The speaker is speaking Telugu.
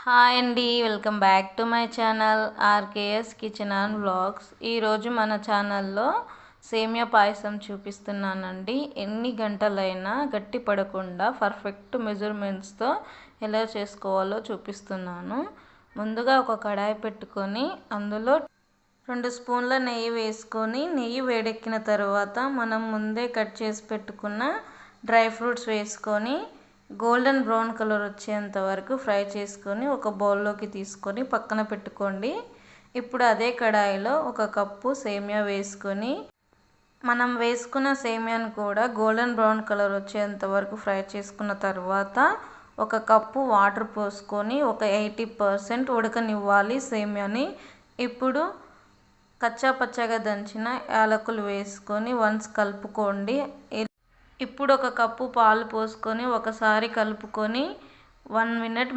హాయ్ అండి, welcome back to my channel RKS kitchen and vlogs. ఈరోజు మన ఛానల్లో సేమియా పాయసం చూపిస్తున్నానండి. ఎన్ని గంటలైనా గట్టి పడకుండా పర్ఫెక్ట్ మెజర్మెంట్స్తో ఎలా చేసుకోవాలో చూపిస్తున్నాను. ముందుగా ఒక కడాయి పెట్టుకొని అందులో 2 స్పూన్ల నెయ్యి వేసుకొని, నెయ్యి వేడెక్కిన తర్వాత మనం ముందే కట్ చేసి పెట్టుకున్న డ్రై ఫ్రూట్స్ వేసుకొని గోల్డెన్ బ్రౌన్ కలర్ వచ్చేంత వరకు ఫ్రై చేసుకొని ఒక బౌల్లోకి తీసుకొని పక్కన పెట్టుకోండి. ఇప్పుడు అదే కడాయిలో 1 కప్పు సేమియా వేసుకొని, మనం వేసుకున్న సేమియాను కూడా గోల్డెన్ బ్రౌన్ కలర్ వచ్చేంత వరకు ఫ్రై చేసుకున్న తర్వాత 1 కప్పు వాటర్ పోసుకొని ఒక 80% ఉడకనివ్వాలి సేమియాని. ఇప్పుడు కచ్చా పచ్చగా దంచిన యాలకులు వేసుకొని వన్స్ కలుపుకోండి. ఇప్పుడు 1 కప్పు పాలు పోసుకొని ఒకసారి కలుపుకొని 1 మినిట్